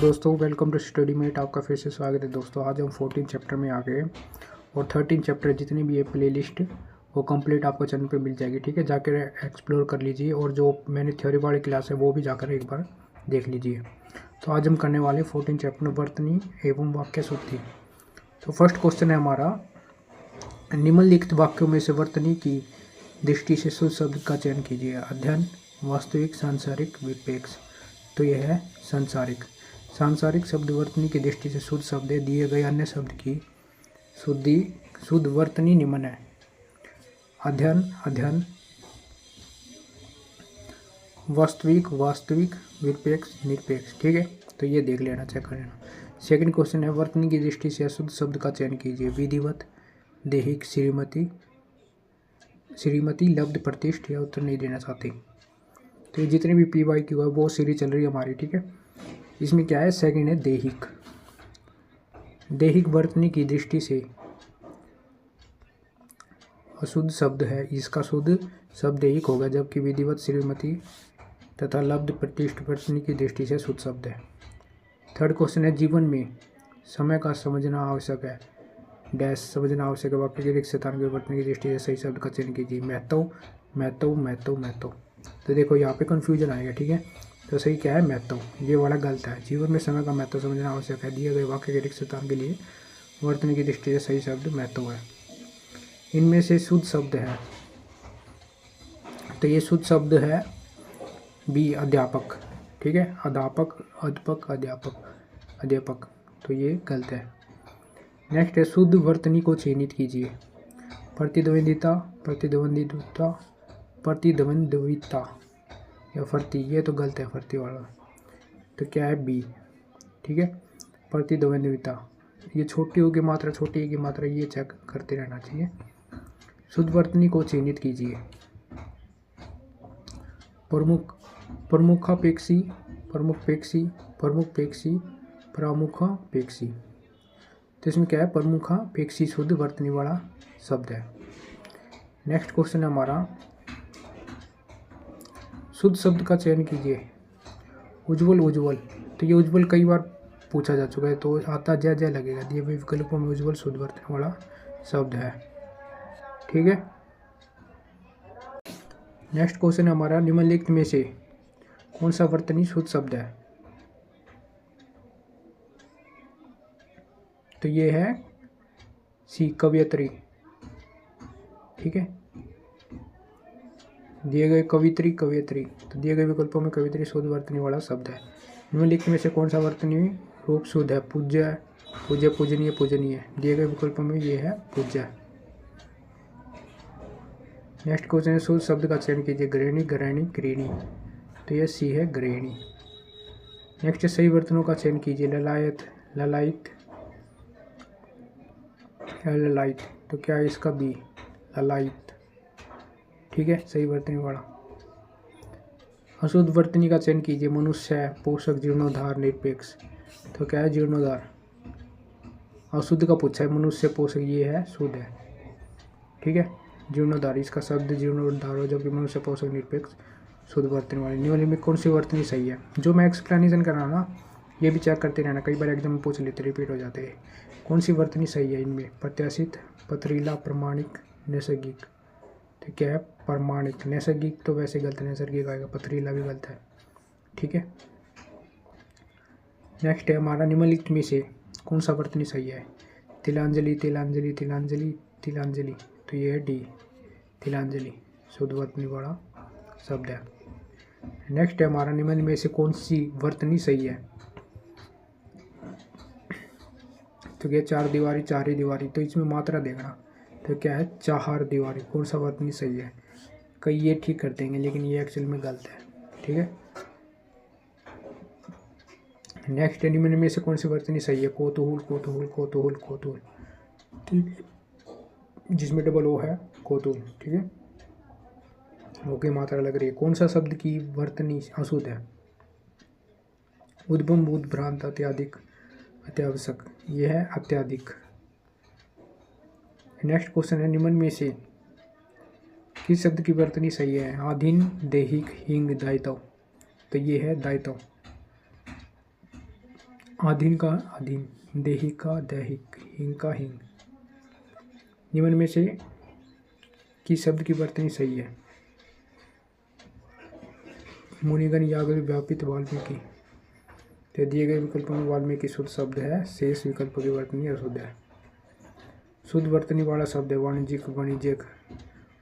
दोस्तों welcome to study met. आपका फिर से स्वागत है दोस्तों। आज हम 14 चैप्टर में आ गए और 13 चैप्टर जितनी भी है प्ले लिस्ट वो कंप्लीट आपको चैनल पे मिल जाएगी। ठीक है, जाकर एक्सप्लोर कर लीजिए और जो मैंने थ्योरी वाली क्लास है वो भी जाकर एक बार देख लीजिए। तो आज हम करने वाले 14 चैप्टर वर्तनी एवं वाक्य शुद्धि। तो फर्स्ट क्वेश्चन है हमारा, निम्नलिखित वाक्यों में से वर्तनी की दृष्टि से शुद्ध शब्द का चयन कीजिए। अध्ययन, वास्तविक, सांसारिक, विपेक्ष। तो यह है सांसारिक। सांसारिक शब्द वर्तनी की दृष्टि से शुद्ध शब्द है। दिए गए अन्य शब्द की शुद्ध वर्तनी निम्न है। अध्ययन, अध्ययन, वास्तविक, वास्तविक, निरपेक्ष, निरपेक्ष। ठीक है, तो ये देख लेना, चेक कर लेना। सेकंड क्वेश्चन है, वर्तनी की दृष्टि से अशुद्ध शब्द का चयन कीजिए। विधिवत, देहिक, श्रीमती, श्रीमती, लब्ध, प्रतिष्ठ। या उत्तर नहीं देना चाहते। तो ये जितने भी PYQ है वो सीरीज चल रही है हमारी। ठीक है, इसमें क्या है, सेकंड है देहिक। देहिक वर्तनी की दृष्टि से अशुद्ध शब्द है, इसका शुद्ध शब्द देहिक होगा, जबकि विधिवत, श्रीमती तथा लब्ध, प्रतिष्ठ वर्तनी की दृष्टि से शुद्ध शब्द है। थर्ड क्वेश्चन है, जीवन में समय का समझना आवश्यक है। डैश समझना आवश्यक है। वाक्य के रिक्त स्थान के वर्तनी की दृष्टि से सही शब्द का चयन कीजिए। महत्व, महत्व, महत्व, महत्व। तो देखो यहाँ पे कंफ्यूजन आएगा। ठीक है, तो सही क्या है, महत्व। ये वाला गलत है। जीवन में समय का महत्व समझना आवश्यक है। दिए गए वाक्य के रिक्त स्थान के लिए वर्तनी की दृष्टि से सही शब्द महत्व है। इनमें से शुद्ध शब्द है, तो ये शुद्ध शब्द है बी, अध्यापक। ठीक है, अध्यापक, अध्यापक, अध्यापक, अध्यापक। तो ये गलत है। नेक्स्ट है, शुद्ध वर्तनी को चिन्हित कीजिए। प्रतिद्वंदिता, प्रतिद्वंदिता, प्रतिद्वंद्विता या फर्ती। ये तो गलत है, फर्ती वाला। तो क्या है, बी। ठीक है, प्रतिद्वंद्विता। ये छोटी होगी मात्रा, छोटी होगी मात्रा, ये चेक करते रहना चाहिए। शुद्ध वर्तनी को चिन्हित कीजिए। प्रमुख, प्रमुखापेक्षी, प्रमुखपेक्षी, प्रमुखपेक्षी, प्रमुखापेक्षी। तो इसमें क्या है, प्रमुखापेक्षी शुद्ध वर्तनी वाला शब्द है। नेक्स्ट क्वेश्चन है हमारा, शुद्ध शब्द का चयन कीजिए। उज्ज्वल, उज्ज्वल। तो ये उज्ज्वल कई बार पूछा जा चुका है, तो आता जय जय लगेगा। दिए हुए विकल्पों में उज्ज्वल शुद्ध वर्तनी वाला शब्द है। ठीक है, नेक्स्ट क्वेश्चन है हमारा, निम्नलिखित में से कौन सा वर्तनी शुद्ध शब्द है। तो ये है सी, कवयित्री। ठीक है, दिए गए कवित्री, कवयित्री। तो दिए गए विकल्पों में कवित्री शुद्ध वर्तनी वाला शब्द है। निम्नलिखित में से कौन सा वर्तनी रूप शुद्ध है। पूज्य, पूज्य, पूजनीय, पूजनीय। दिए गए विकल्पों में ये है पूज्य। नेक्स्ट क्वेश्चन है, शुद्ध शब्द का चयन कीजिए। गृहिणी, गृहिणी, गृहिणी। तो ये सी है, गृहिणी। नेक्स्ट, सही वर्तनों का चयन कीजिए। ललायत, ललायित, ललायित। तो क्या है इसका, बी, ललायित। ठीक है, सही वर्तनी वाला। अशुद्ध वर्तनी का चयन कीजिए। मनुष्य, पोषक, जीर्णोद्धार, निरपेक्ष। तो क्या है, जीर्णोद्धार। अशुद्ध का पूछा है, मनुष्य, पोषक, ये है शुद्ध है। ठीक है, जीर्णोद्धार, इसका शब्द जीर्णोद्धार हो, जबकि मनुष्य, पोषक, निरपेक्ष शुद्ध वर्तनी वाली। निम्नलिखित में कौन सी वर्तनी सही है। जो मैं एक्सप्लेनेशन कर रहा हूँ ना, ये भी चेक करते रहना, कई बार एग्जाम में पूछ लेते, रिपीट हो जाते हैं। कौन सी वर्तनी सही है इनमें। प्रत्याशित, पथरीला, प्रमाणिक, नैसर्गिक। तो क्या है, प्रमाणिक। नैसर्गिक तो वैसे गलत है, नैसर्गिक आएगा, पथरीला भी गलत है। ठीक है, नेक्स्ट है हमारा, निम्नलिखित में से कौन सा वर्तनी सही है। तिलांजलि, तिलांजलि, तिलांजलि, तिलांजलि। तो ये है डी, तिलांजलि शुद्ध वर्तनी वाला शब्द है। नेक्स्ट है हमारा, निम्न में से कौन सी वर्तनी सही है। तो क्या, चार दीवारी, चार ही दीवारी। तो इसमें मात्रा देखना, तो क्या है, चार दीवारी। कौन सा वर्तनी सही है। कई ये ठीक कर देंगे, लेकिन ये एक्चुअल में गलत है। ठीक है, नेक्स्ट, निम्न में से कौन सी वर्तनी सही है। कोतूहल, कोतूहल, कोतूहल, कोतूहल। ठीक है, जिसमें डबल ओ है, कोतूहल। ठीक है, ओके, मात्रा लग रही है। कौन सा शब्द की वर्तनी अशुद्ध है। उद्भम, उद्भ्रांत, अत्याधिक, अत्यावश्यक। यह है अत्याधिक। नेक्स्ट क्वेश्चन है, निम्न में से किस शब्द की वर्तनी सही है। आधीन, देहिक, हिंग, दायित्व। तो ये है दायित्व। आधीन का आधीन, देही का दैहिक, हिंग का हिंग। निम्न में से किस शब्द की वर्तनी सही है? मुनिगण याग्र व्यापित वाल्मीकि। तो दिए गए विकल्पों में वाल्मीकि शुद्ध शब्द है, शेष विकल्पों की वर्तनी अशुद्ध है। शुद्ध वर्तनी वाला शब्द है वाणिज्यिक, वाणिज्यिक,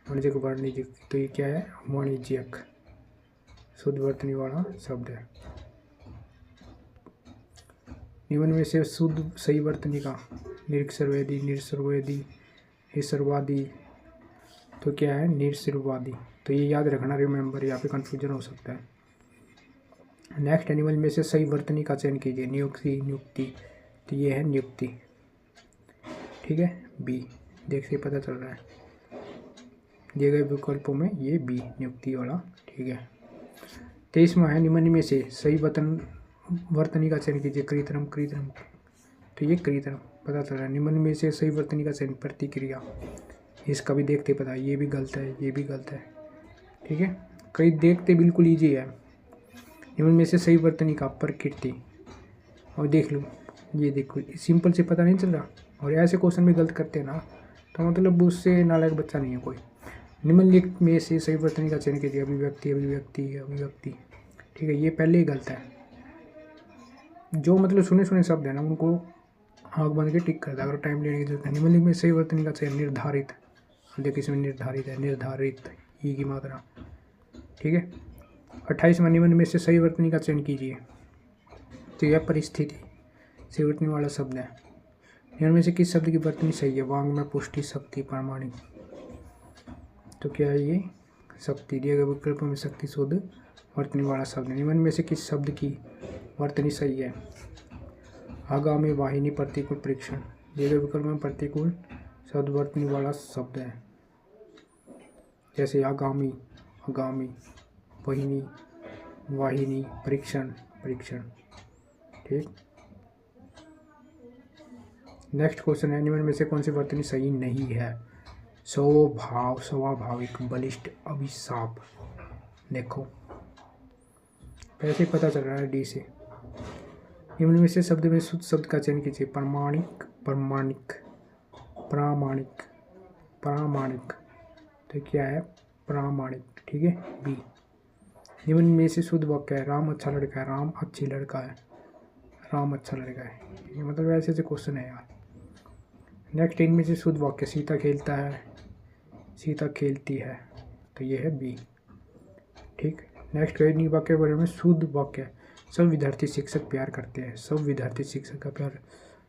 वाणिज्यिक, वाणिज्यिक। तो ये क्या है? वाणिज्यिक शुद्ध वर्तनी वाला शब्द है। निम्न में से शुद्ध सही वर्तनी का निरक्षरवादी, निरसरवादी, हिसरवादी। तो क्या है? निरसरवादी। तो ये याद रखना, रिमेंबर, यहाँ पे कंफ्यूजन हो सकता है। नेक्स्ट एनिमल में से सही वर्तनी का चयन कीजिए। नियुक्ति, नियुक्ति। तो ये है नियुक्ति, ठीक है, बी। देख से पता चल रहा है दिए गए विकल्पों में ये बी नियुक्ति वाला, ठीक है। 23वां है निम्न में से सही वर्तनी का चयन कीजिए। कृत्रिम, कृत्रिम। तो ये कृत्रिम पता चल रहा है। निम्न में से सही वर्तनी का चयन प्रतिक्रिया, इसका भी देखते पता है, ये भी गलत है, ये भी गलत है, ठीक है। कई देखते बिल्कुल ईजी है। निम्न में से सही वर्तनी का प्रकृति, और देख लो, ये देखो सिंपल से पता नहीं चल रहा, और ऐसे क्वेश्चन भी गलत करते हैं ना, तो मतलब उससे नालायक बच्चा नहीं है कोई। निम्नलिखित में से सही वर्तनी का चयन कीजिए। अभिव्यक्ति, अभिव्यक्ति, अभिव्यक्ति, ठीक है, ये पहले ही गलत है। जो मतलब सुने सुने शब्द है ना, उनको आँख बंद के टिक कर दे अगर टाइम लेने की जरूरत है। निम्नलिखित में सही वर्तनी का चयन निर्धारित, देखिए इसमें निर्धारित है, निर्धारित ई की मात्रा, ठीक है। 28वां निम्न में से सही वर्तनी का चयन कीजिए। तो यह परिस्थिति सही वर्तनी वाला शब्द है। निम्न में से किस शब्द की वर्तनी सही है? वांग में पुष्टि, शक्ति, प्रामाणिक। तो क्या है ये? शक्ति। दिए गए विकल्पों में शक्ति शुद्ध वर्तनी वाला शब्द है। निम्न में से किस शब्द की वर्तनी सही है? आगामी, वाहिनी, प्रतिकूल, परीक्षण। दिए गए विकल्प में प्रतिकूल शब्द वर्तनी वाला शब्द है, जैसे आगामी, आगामी, वाहिनी, वाहिनी, परीक्षण, परीक्षण, ठीक। नेक्स्ट क्वेश्चन है निम्न में से कौन सी वर्तनी सही नहीं है? स्वभाव, स्वाभाविक, बलिष्ठ, अभिशाप। देखो ऐसे पता चल रहा है डी से। निम्न में से शब्द में शुद्ध शब्द का चयन कीजिए। प्रामाणिक, प्रमाणिक, प्रामाणिक, प्रामाणिक। तो क्या है? प्रामाणिक, ठीक है, बी। निम्न में से शुद्ध वाक्य है। राम अच्छा लड़का है, राम अच्छी लड़का है, राम अच्छा लड़का है। ये मतलब ऐसे ऐसे क्वेश्चन है यार। नेक्स्ट इनमें से शुद्ध वाक्य, सीता खेलता है, सीता खेलती है। तो ये है बी, ठीक। नेक्स्ट कई वाक्य बारे में शुद्ध वाक्य, सब विद्यार्थी शिक्षक प्यार करते हैं, सब विद्यार्थी शिक्षक का प्यार,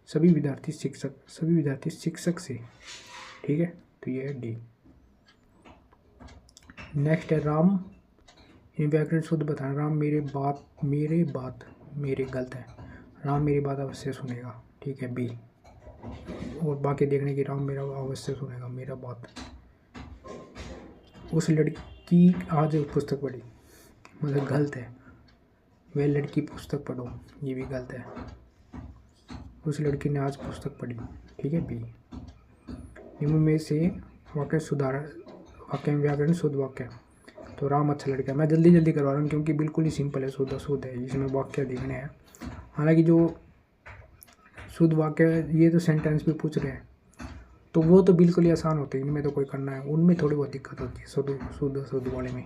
सभी विद्यार्थी शिक्षक, सभी विद्यार्थी शिक्षक से, ठीक है। तो ये है डी। नेक्स्ट है राम, इन व्याकरण शुद्ध बताना। राम मेरे बात, मेरे गलत है, राम मेरी बात अवश्य सुनेगा, ठीक है, बी। और बाकी देखने की, राम मेरा अवश्य सुनेगा, मेरा बात। उस लड़की आज पुस्तक पढ़ी, मतलब गलत है। वह लड़की पुस्तक पढ़ो, ये भी गलत है। उस लड़की ने आज पुस्तक पढ़ी, ठीक है, बी। निम्न में से वाक्य सुधार, वाक्य में व्याकरण शुद्ध वाक्य। तो राम अच्छा लड़का है। मैं जल्दी जल्दी करवा रहा हूँ क्योंकि बिल्कुल ही सिंपल है, शुद्ध शुद्ध है, इसमें वाक्य देखने हैं। हालांकि जो शुद्ध वाक्य ये तो सेंटेंस भी पूछ रहे हैं, तो वो तो बिल्कुल ही आसान होते हैं, इनमें तो कोई करना है, उनमें थोड़ी बहुत दिक्कत होती है शुद्ध वाले में।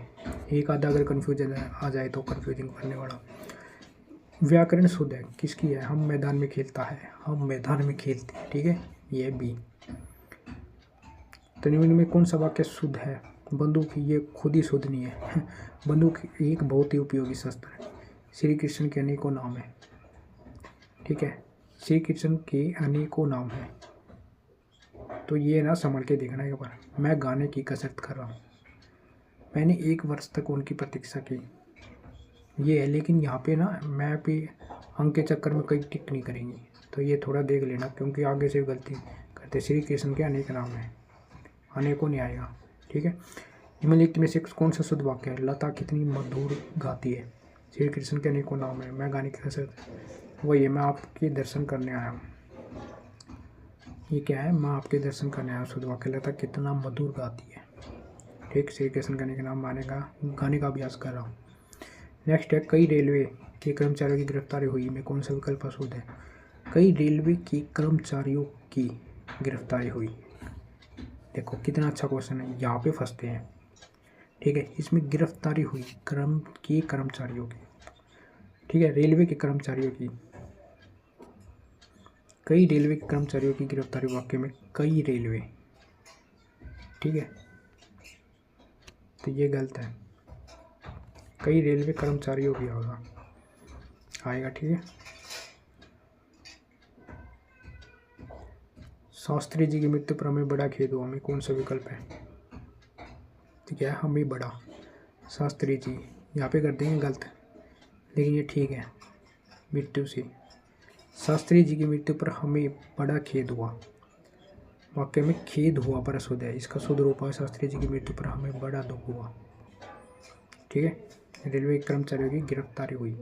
एक आधा अगर कन्फ्यूजन आ जाए तो कन्फ्यूजिंग करने वाला। व्याकरण शुद्ध है, किसकी है? हम मैदान में खेलता है, हम मैदान में खेलते हैं, ठीक है, ये बी। तो निम्न में कौन सा वाक्य शुद्ध है? बंदूक, ये खुद ही शुद्ध नहीं है। बंदूक एक बहुत ही उपयोगी शस्त्र है। श्री कृष्ण के अनेकों नाम है, ठीक है, श्री कृष्ण के अनेकों नाम है। तो ये ना संभल के देखना एक बार। मैं गाने की कसरत कर रहा हूँ, मैंने 1 वर्ष तक उनकी प्रतीक्षा की, ये है। लेकिन यहाँ पे ना मैं भी अंक के चक्कर में कहीं टिक नहीं करेंगी, तो ये थोड़ा देख लेना क्योंकि आगे से गलती करते। श्री कृष्ण के अनेक नाम है, अनेकों नहीं आएगा, ठीक है। निम्नलिखित में से कौन सा शुद्ध वाक्य है? लता कितनी मधुर गाती है, श्री कृष्ण के अनेकों नाम है, मैं गाने की कसरत, वही है, मैं आपके दर्शन करने आया हूँ। ये क्या है? मैं आपके दर्शन करने आया हूँ, शुद्ध वाक्य। लता कितना मधुर गाती है, ठीक। श्री कृष्ण के अनेक नाम गाने का अभ्यास कर रहा हूँ। नेक्स्ट है कई रेलवे के कर्मचारियों की गिरफ्तारी हुई में कौन सा विकल्प अशुद्ध है? कई रेलवे के कर्मचारियों की गिरफ्तारी हुई। देखो कितना अच्छा क्वेश्चन है, यहाँ पे फंसते हैं। ठीक है, इसमें गिरफ्तारी हुई कर्मचारियों की। ठीक है, रेलवे के कर्मचारियों की, कई रेलवे के कर्मचारियों की गिरफ्तारी। वाक्य में कई रेलवे, ठीक है, तो ये गलत है, कई रेलवे कर्मचारियों की होगा आएगा। ठीक है, शास्त्री जी की मृत्यु पर हमें बड़ा खेद हुआ में कौन सा विकल्प है? ठीक है, हमें बड़ा, शास्त्री जी यहाँ पे कर देंगे गलत, लेकिन ये ठीक है, मृत्यु से। शास्त्री जी की मृत्यु पर हमें बड़ा खेद हुआ। वाक्य में खेद हुआ पर अशुद्ध है, इसका शुद्ध रूप है शास्त्री जी की मृत्यु पर हमें बड़ा दुख हुआ। ठीक है, रेलवे कर्मचारियों की गिरफ्तारी हुई,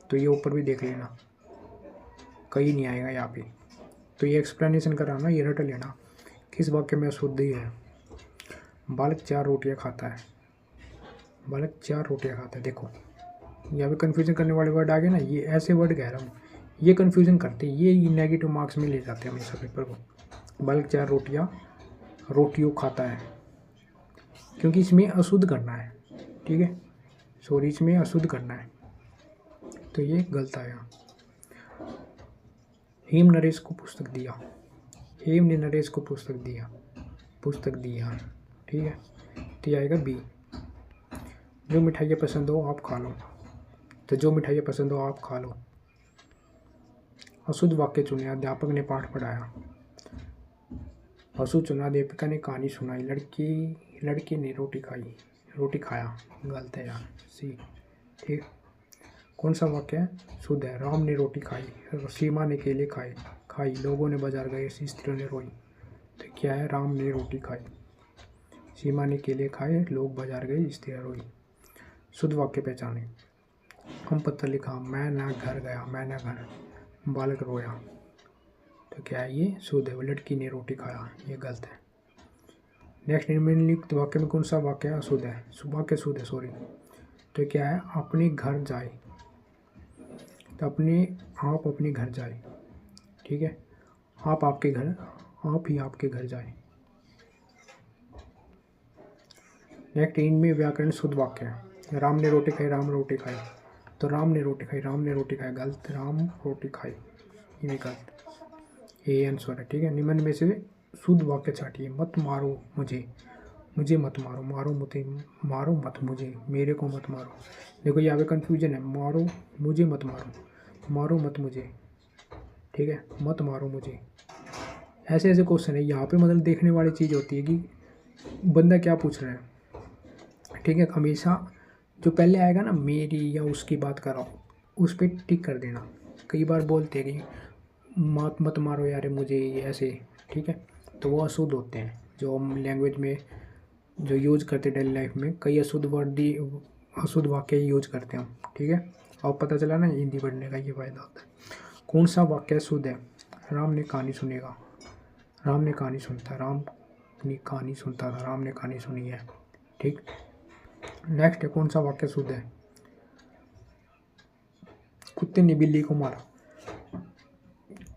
तो ये ऊपर भी देख लेना, कहीं नहीं आएगा यहाँ पे। तो ये एक्सप्लेनेशन कराना, ये रट लेना किस वाक्य में अशुद्धि है। बालक 4 रोटियां खाता है, बालक 4 रोटियां खाता है। देखो यहाँ पे कन्फ्यूजन करने वाले वर्ड आ गए ना, ये ऐसे वर्ड कह रहा हूँ, ये कन्फ्यूजन करते, ये नेगेटिव मार्क्स में ले जाते हैं हमेशा पेपर को। बालक 4 रोटियों खाता है, क्योंकि इसमें अशुद्ध करना है। ठीक है, सॉरी, इसमें अशुद्ध करना है, तो ये गलत आया। हेम नरेश को पुस्तक दिया, हेम ने नरेश को पुस्तक दिया। ठीक है, तो ये आएगा बी। जो मिठाइयाँ पसंद हो आप खा लो, तो जो मिठाइयाँ पसंद हो आप खा लो। अशुद्ध वाक्य चुने, अध्यापक ने पाठ पढ़ाया। अशुद्ध चुना, अध्यापिका ने कहानी सुनाई। लड़की ने रोटी खाया, गलत है यार, सी। ठीक, कौन सा वाक्य है? शुद्ध है। राम ने रोटी खाई, सीमा ने केले खाई, लोगों ने बाजार गए, स्त्रियों ने रोई। तो क्या है? राम ने रोटी खाई, सीमा ने केले खाए, लोग बाजार गए, स्त्रियाँ रोई। शुद्ध वाक्य पहचाने। हम पत्र लिखा, मैं ना घर गया, मैं ना घर, बालक रोया। तो क्या है? ये शुद्ध है। लड़की ने रोटी खाया, ये गलत है। नेक्स्ट, निम्नलिखित वाक्य में कौन सा वाक्य अशुद्ध है? वाक्य शुद्ध है, सॉरी। तो क्या है? अपने घर जाए, तो आप अपने घर जाए। ठीक है, आप ही आपके घर जाए। नेक्स्ट, इनमें व्याकरण शुद्ध वाक्य है। राम ने रोटी खाई, राम रोटी खाई, तो राम ने रोटी खाई, गलत। राम रोटी खाई, ये गलत, ये आंसर है। ठीक है, निम्न में से शुद्ध वाक्य छाटिए। मत मारो मुझे मत मारो, मारो मत मुझे, मेरे को मत मारो। देखो यहाँ पे कन्फ्यूजन है, मारो मुझे मत मारो मत मुझे। ठीक है, मत मारो मुझे। ऐसे क्वेश्चन है यहाँ पे, मतलब देखने वाली चीज़ होती है कि बंदा क्या पूछ रहा है। ठीक है, हमेशा जो पहले आएगा ना, मेरी या उसकी बात कर रहा हूँ, उस पर टिक कर देना। कई बार बोलते हैं कि मत मारो यार मुझे, ऐसे। ठीक है, तो वो अशुद्ध होते हैं, जो हम लैंग्वेज में जो यूज करते हैं डेली लाइफ में, कई अशुद्ध वाक्य यूज करते हैं हम। ठीक है, और पता चला ना, हिंदी पढ़ने का ये फ़ायदा होता है। कौन सा वाक्य शुद्ध है? राम ने कहानी सुनेगा, राम ने कहानी सुनता, राम ने कहानी सुनता था, राम ने कहानी सुनी है। ठीक, नेक्स्ट है, कौन सा वाक्य शुद्ध है? कुत्ते ने बिल्ली को मारा,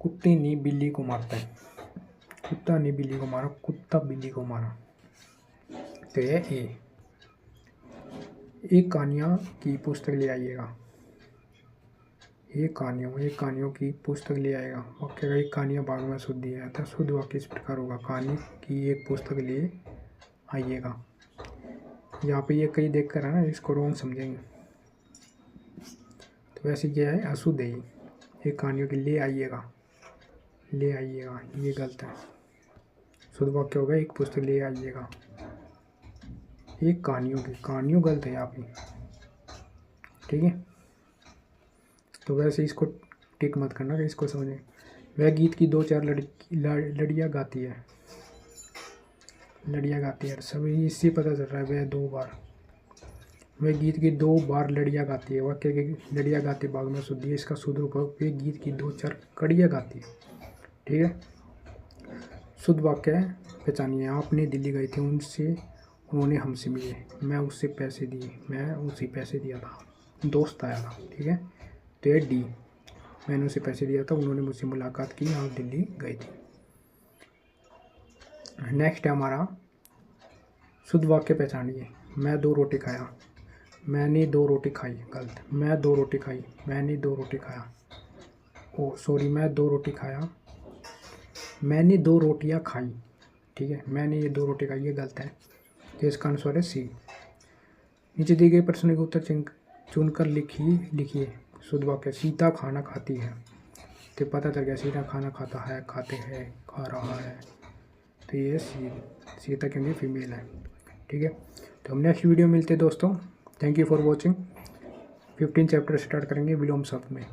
कुत्ते ने बिल्ली को मारता है, कुत्ता ने बिल्ली को मारा, कुत्ता बिल्ली को मारा। तो ये एक कहानियाँ की पुस्तक ले आइएगा, एक कहानियों की पुस्तक ले आएगा। वाक्य का एक कहानियाँ भाग में शुद्ध दिया जाता है। शुद्ध वाक्य इस प्रकार होगा, कहानी की एक पुस्तक ले आइएगा। यहाँ पे ये कई देख कर है ना, इसको रॉन्ग समझेंगे, तो वैसे क्या है? अशुद्ध है। एक कहानियों की ले आइएगा, ये गलत है। शुद्ध वाक्य होगा, एक पुस्तक ले आइएगा। एक कहानियों गलत है यहाँ पे। ठीक है, तो वैसे इसको टिक मत करना कि इसको समझें। वह गीत की 2-4 लड़ियाँ गाती है, सभी इससे पता चल रहा है। वह 2 बार, वह गीत की 2 बार लड़ियाँ गाती है। वाक्य की लड़ियाँ गाती भाग में शुद्ध है, इसका शुद्ध रूप है, वे गीत की 2-4 कड़ियाँ गाती है। ठीक है, शुद्ध वाक्य पहचानिए। आपने दिल्ली गए थे, उन्होंने हमसे मिले, मैं उसे पैसे दिए, मैं उसे पैसे दिया था। दोस्त आया था, ठीक है। तो ये डी, मैंने उसे पैसे दिया था, उन्होंने मुझसे मुलाकात की और दिल्ली गई थी। नेक्स्ट है हमारा शुद्ध वाक्य पहचानिए। मैं 2 रोटी खाया, मैंने 2 रोटी खाई, गलत। मैं 2 रोटी खाई, मैंने 2 रोटी खाया। ओ सॉरी, मैं 2 रोटी खाया, मैंने 2 रोटियां खाई, ठीक है। मैंने ये 2 रोटी खाई, ये गलत है। तो इसका आंसर है सी। नीचे दिए गए प्रश्न के उत्तर चुनकर लिखिए शुद्ध वाक्य। सीता खाना खाती है, तो पता चल गया सीता खाना खाता है, खाते हैं, खा रहा है। तो ये सीता के लिए फीमेल है, ठीक है। तो हम नेक्स्ट वीडियो मिलते हैं दोस्तों। Thank you for watching. 15 chapter start करेंगे विलोम शब्द में।